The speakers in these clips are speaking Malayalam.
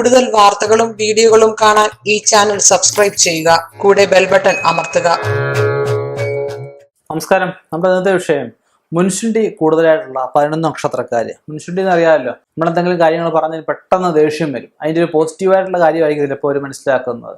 കൂടുതൽ വാർത്തകളും വീഡിയോകളും കാണാൻ ഈ ചാനൽ സബ്സ്ക്രൈബ് ചെയ്യുക. കൂടെ ബെൽ ബട്ടൺ അമർത്തുക. നമസ്കാരം. നമ്മുടെ ഇന്നത്തെ വിഷയം മുൻശുണ്ടി കൂടുതലായിട്ടുള്ള 11 നക്ഷത്രക്കാര്. മുൻശുണ്ടി എന്ന് അറിയാമല്ലോ, നമ്മളെന്തെങ്കിലും കാര്യങ്ങൾ പറഞ്ഞാൽ പെട്ടെന്ന് ദേഷ്യം വരും. അതിൻ്റെ ഒരു പോസിറ്റീവായിട്ടുള്ള കാര്യമായിരിക്കും ചിലപ്പോൾ അവർ മനസ്സിലാക്കുന്നത്,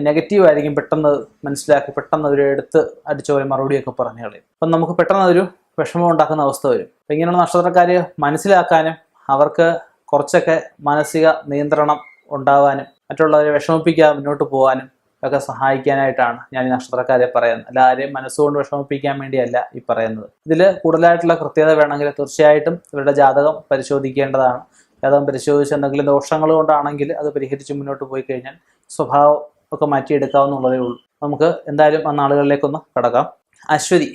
നെഗറ്റീവ് ആയിരിക്കും പെട്ടെന്ന് മനസ്സിലാക്കി പെട്ടെന്ന് അവർ എടുത്ത് അടിച്ച പോലെ മറുപടിയൊക്കെ പറഞ്ഞു കളയും. അപ്പം നമുക്ക് പെട്ടെന്ന് ഒരു വിഷമം ഉണ്ടാക്കുന്ന അവസ്ഥ വരും. അപ്പം ഇങ്ങനെയുള്ള നക്ഷത്രക്കാർ മനസ്സിലാക്കാനും അവർക്ക് കുറച്ചൊക്കെ മാനസിക നിയന്ത്രണം ഉണ്ടാവാനും മറ്റുള്ളവരെ വിഷമിപ്പിക്കാതെ മുന്നോട്ട് പോകാനും ഒക്കെ സഹായിക്കാനായിട്ടാണ് ഞാൻ ഈ നക്ഷത്രക്കാരെ പറയുന്നത്. എല്ലാവരെയും മനസ്സുകൊണ്ട് വിഷമിപ്പിക്കാൻ വേണ്ടിയല്ല ഈ പറയുന്നത്. ഇതിൽ കൂടുതലായിട്ടുള്ള കൃത്യത വേണമെങ്കിൽ തീർച്ചയായിട്ടും ഇവരുടെ ജാതകം പരിശോധിക്കേണ്ടതാണ്. ജാതകം പരിശോധിച്ച് എന്തെങ്കിലും ദോഷങ്ങൾ കൊണ്ടാണെങ്കിൽ അത് പരിഹരിച്ച് മുന്നോട്ട് പോയി കഴിഞ്ഞാൽ സ്വഭാവം ഒക്കെ മാറ്റിയെടുക്കാവുന്നുള്ളതേ ഉള്ളൂ. നമുക്ക് എന്തായാലും ആ നാളുകളിലേക്കൊന്ന് കടക്കാം. അശ്വതി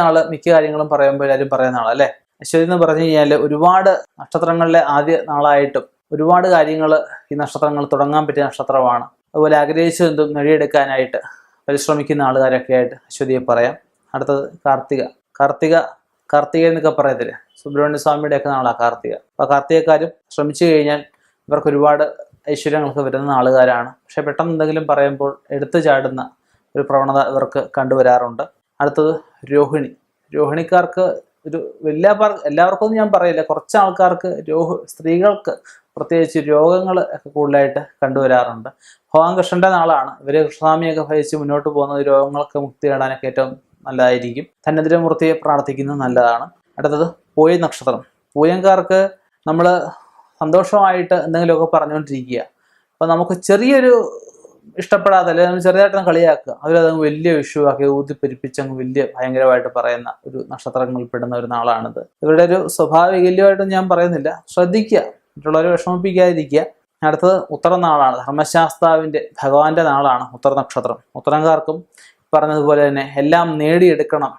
നാള് മിക്ക കാര്യങ്ങളും പറയുമ്പോൾ എല്ലാവരും പറയുന്ന നാളല്ലേ. അശ്വതി എന്ന് പറഞ്ഞു കഴിഞ്ഞാൽ ഒരുപാട് നക്ഷത്രങ്ങളിലെ ആദ്യ നാളായിട്ടും ഒരുപാട് കാര്യങ്ങൾ ഈ നക്ഷത്രങ്ങൾ തുടങ്ങാൻ പറ്റിയ നക്ഷത്രമാണ്. അതുപോലെ ആഗ്രഹിച്ചതെന്തും നേടിയെടുക്കാനായിട്ട് പരിശ്രമിക്കുന്ന ആളുകാരൊക്കെ ആയിട്ട് അശ്വതിയെ പറയാം. അടുത്തത് കാർത്തിക എന്നൊക്കെ പറയത്തില്ലേ, സുബ്രഹ്മണ്യ സ്വാമിയുടെ ഒക്കെ നാളാണ് കാർത്തിക. അപ്പോൾ കാർത്തികക്കാരും ശ്രമിച്ചു കഴിഞ്ഞാൽ ഇവർക്ക് ഒരുപാട് ഐശ്വര്യങ്ങളൊക്കെ വരുന്ന ആളുകാരാണ്. പക്ഷെ പെട്ടെന്ന് എന്തെങ്കിലും പറയുമ്പോൾ എടുത്തു ചാടുന്ന ഒരു പ്രവണത ഇവർക്ക് കണ്ടുവരാറുണ്ട്. അടുത്തത് രോഹിണിക്കാർക്ക് ഒരു എല്ലാവർക്കും ഞാൻ പറയില്ല, കുറച്ച് ആൾക്കാർക്ക് സ്ത്രീകൾക്ക് പ്രത്യേകിച്ച് രോഗങ്ങൾ ഒക്കെ കൂടുതലായിട്ട് കണ്ടുവരാറുണ്ട്. ഭഗവാൻ കൃഷ്ണന്റെ നാളാണ്. ഇവര് കൃഷ്ണസ്വാമിയൊക്കെ ഭജിച്ച് മുന്നോട്ട് പോകുന്നത് രോഗങ്ങളൊക്കെ മുക്തി നേടാനൊക്കെ ഏറ്റവും നല്ലതായിരിക്കും. ധന്വന്തരമൂർത്തിയെ പ്രാർത്ഥിക്കുന്നത് നല്ലതാണ്. അടുത്തത് പൂയം നക്ഷത്രം. പൂയംകാർക്ക് നമ്മൾ സന്തോഷമായിട്ട് എന്തെങ്കിലുമൊക്കെ പറഞ്ഞുകൊണ്ടിരിക്കുക. അപ്പം നമുക്ക് ചെറിയൊരു ഇഷ്ടപ്പെടാതെ അല്ലെങ്കിൽ നമ്മൾ ചെറുതായിട്ടൊന്ന് കളിയാക്കുക, അവരതങ്ങ് വലിയ ഇഷ്യൂ ആക്കി ഊതിപ്പെരിപ്പിച്ച് അങ്ങ് വലിയ ഭയങ്കരമായിട്ട് പറയുന്ന ഒരു നക്ഷത്രങ്ങളിൽ പെടുന്ന ഒരു നാളാണിത്. ഇവരുടെ ഒരു സ്വഭാവവൈകല്യമായിട്ടും ഞാൻ പറയുന്നില്ല, ശ്രദ്ധിക്കുക, മറ്റുള്ളവരെ വിഷമിപ്പിക്കാതിരിക്കുക. അടുത്തത് ഉത്തരം നാളാണ്. ധർമ്മശാസ്താവിന്റെ ഭഗവാന്റെ നാളാണ് ഉത്തര നക്ഷത്രം. ഉത്തരംകാർക്കും പറഞ്ഞതുപോലെ തന്നെ എല്ലാം നേടിയെടുക്കണം,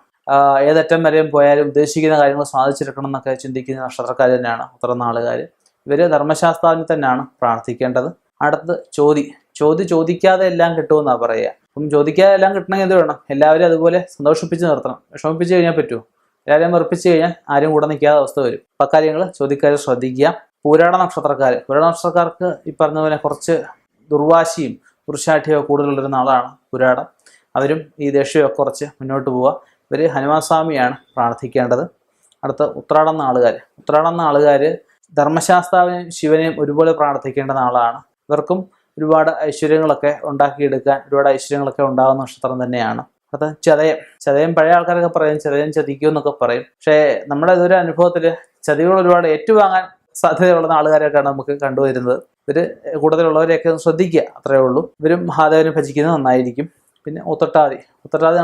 ഏതറ്റം വരെയും പോയാലും ഉദ്ദേശിക്കുന്ന കാര്യങ്ങൾ സാധിച്ചെടുക്കണം എന്നൊക്കെ ചിന്തിക്കുന്ന നക്ഷത്രക്കാർ തന്നെയാണ് ഉത്തരം നാളുകാർ. ഇവര് ധർമ്മശാസ്താവിനെ തന്നെയാണ് പ്രാർത്ഥിക്കേണ്ടത്. അടുത്തത് ചോദിക്കാതെ എല്ലാം കിട്ടുമെന്നാണ് പറയുക. അപ്പം ചോദിക്കാതെ എല്ലാം കിട്ടണമെങ്കിൽ എന്ത് വേണം? എല്ലാവരും അതുപോലെ സന്തോഷിപ്പിച്ച് നിർത്തണം. വിഷമിപ്പിച്ച് കഴിഞ്ഞാൽ പറ്റുമോ? എല്ലാവരെയും വെറുപ്പിച്ച് കഴിഞ്ഞാൽ ആരും കൂടെ നിൽക്കാതെ അവസ്ഥ വരും. അപ്പം കാര്യങ്ങൾ ചോദിക്കാതെ ശ്രദ്ധിക്കുക. പൂരാട നക്ഷത്രക്കാർക്ക് ഈ പറഞ്ഞ പോലെ കുറച്ച് ദുർവാശിയും ദുർശാഠ്യവും കൂടുതലുള്ളൊരു നാളാണ് പൂരാടം. അവരും ഈ ദേഷ്യമൊക്കെ കുറച്ച് മുന്നോട്ട് പോവുക. ഇവർ ഹനുമാൻ സ്വാമിയാണ് പ്രാർത്ഥിക്കേണ്ടത്. അടുത്ത ഉത്രാടം നാളുകാർ ധർമ്മശാസ്താവിനെയും ശിവനെയും ഒരുപോലെ പ്രാർത്ഥിക്കേണ്ട നാളാണ്. ഇവർക്കും ഒരുപാട് ഐശ്വര്യങ്ങളൊക്കെ ഉണ്ടാക്കിയെടുക്കാൻ ഒരുപാട് ഐശ്വര്യങ്ങളൊക്കെ ഉണ്ടാകുന്ന നക്ഷത്രം തന്നെയാണ്. അത് ചതയം പഴയ ആൾക്കാരൊക്കെ പറയും ചതയം ചതിക്കും എന്നൊക്കെ പറയും. പക്ഷേ നമ്മുടെ ഇതൊരു അനുഭവത്തിൽ ചതികൾ ഒരുപാട് ഏറ്റുവാങ്ങാൻ സാധ്യതയുള്ള ആളുകാരൊക്കെയാണ് നമുക്ക് കണ്ടുവരുന്നത്. ഇവർ കൂടുതലുള്ളവരെയൊക്കെ ശ്രദ്ധിക്കുക, അത്രയേ ഉള്ളൂ. ഇവരും മഹാദേവനെ ഭജിക്കുന്നത് നന്നായിരിക്കും. പിന്നെ ഉത്രട്ടാതി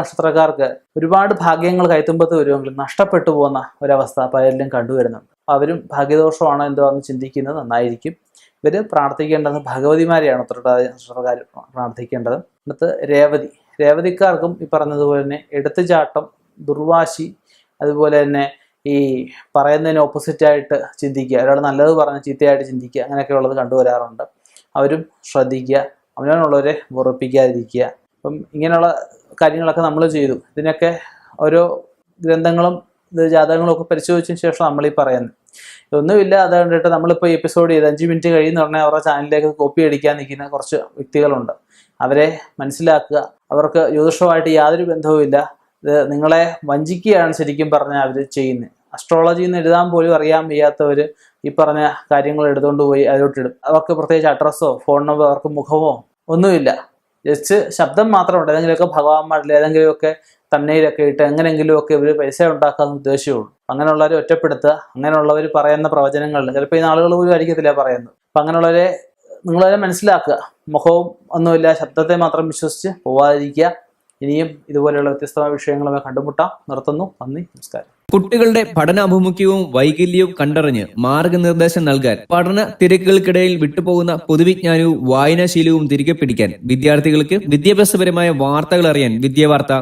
നക്ഷത്രക്കാർക്ക് ഒരുപാട് ഭാഗ്യങ്ങൾ കൈത്തുമ്പത്ത് വരുമെങ്കിലും നഷ്ടപ്പെട്ടു പോകുന്ന ഒരവസ്ഥ പലരിലും കണ്ടുവരുന്നുണ്ട്. അവരും ഭാഗ്യദോഷമാണോ എന്തോ എന്ന് ചിന്തിക്കുന്നത് നന്നായിരിക്കും. ഇവർ പ്രാർത്ഥിക്കേണ്ടത് ഭഗവതിമാരെയാണ് ഉത്രട്ടാതി നക്ഷത്രക്കാർ പ്രാർത്ഥിക്കേണ്ടത്. അടുത്ത് രേവതിക്കാർക്കും ഈ പറഞ്ഞതുപോലെ തന്നെ എടുത്തുചാട്ടം, ദുർവാശി, അതുപോലെ തന്നെ ഈ പറയുന്നതിന് ഓപ്പോസിറ്റായിട്ട് ചിന്തിക്കുക, ഒരാൾ നല്ലത് പറഞ്ഞ് ചീത്തയായിട്ട് ചിന്തിക്കുക, അങ്ങനെയൊക്കെ ഉള്ളത് കണ്ടുവരാറുണ്ട്. അവരും ശ്രദ്ധിക്കുക, അവനവനുള്ളവരെ വെറുപ്പിക്കാതിരിക്കുക. അപ്പം ഇങ്ങനെയുള്ള കാര്യങ്ങളൊക്കെ നമ്മൾ ചെയ്തു. ഇതിനൊക്കെ ഓരോ ഗ്രന്ഥങ്ങളും ജാതകങ്ങളും ഒക്കെ പരിശോധിച്ചതിന് ശേഷം നമ്മൾ ഈ പറയുന്നത് ഒന്നുമില്ല. അത് കണ്ടിട്ട് നമ്മളിപ്പോൾ ഈ എപ്പിസോഡ് ചെയ്ത് 5 മിനിറ്റ് കഴിയുന്ന പറഞ്ഞാൽ അവരുടെ ചാനലിലേക്ക് കോപ്പി അടിക്കാൻ നിൽക്കുന്ന കുറച്ച് വ്യക്തികളുണ്ട്. അവരെ മനസ്സിലാക്കുക. അവർക്ക് ജ്യോതിഷവുമായിട്ട് യാതൊരു ബന്ധവുമില്ല. ഇത് നിങ്ങളെ വഞ്ചിക്കുകയാണ് ശരിക്കും പറഞ്ഞാൽ അവർ ചെയ്യുന്നത്. അസ്ട്രോളജിയിൽ നിന്ന് എഴുതാൻ പോലും അറിയാൻ വയ്യാത്തവർ ഈ പറഞ്ഞ കാര്യങ്ങൾ എടുത്തുകൊണ്ട് പോയി അതിലോട്ടിടും. അവർക്ക് പ്രത്യേകിച്ച് അഡ്രസ്സോ ഫോൺ നമ്പർ, അവർക്ക് മുഖമോ ഒന്നുമില്ല. ജസ്റ്റ് ശബ്ദം മാത്രമുണ്ട്. ഏതെങ്കിലുമൊക്കെ ഭഗവാന്മാരിൽ ഏതെങ്കിലുമൊക്കെ തന്നയിലൊക്കെ ഇട്ട് എങ്ങനെയെങ്കിലുമൊക്കെ ഇവർ പൈസ ഉണ്ടാക്കാമെന്ന് ഉദ്ദേശമുള്ളൂ. അങ്ങനെയുള്ളവരെ ഒറ്റപ്പെടുത്തുക. അങ്ങനെയുള്ളവർ പറയുന്ന പ്രവചനങ്ങളിൽ ചിലപ്പോൾ ഈ നാളുകൾ പോലും ആയിരിക്കത്തില്ല പറയുന്നത്. അപ്പം അങ്ങനെയുള്ളവരെ നിങ്ങളവരെ മനസ്സിലാക്കുക. മുഖവും ഒന്നുമില്ല, ശബ്ദത്തെ മാത്രം വിശ്വസിച്ച് പോവാതിരിക്കുക. ഇനിയും ഇതുപോലെയുള്ള വ്യത്യസ്തമായ വിഷയങ്ങളുമായി കണ്ടുമുട്ടാം. നിർത്തുന്നു. നന്ദി, നമസ്കാരം. കുട്ടികളുടെ പഠനാഭിമുഖ്യവും വൈകല്യവും കണ്ടറിഞ്ഞ് മാർഗനിർദ്ദേശം നൽകാൻ, പഠന തിരക്കുകൾക്കിടയിൽ വിട്ടുപോകുന്ന പൊതുവിജ്ഞാനവും വായനാശീലവും തിരികെ പിടിക്കാൻ, വിദ്യാർത്ഥികൾക്ക് വിദ്യാഭ്യാസപരമായ വാർത്തകൾ അറിയാൻ വിദ്യാവാർത്ത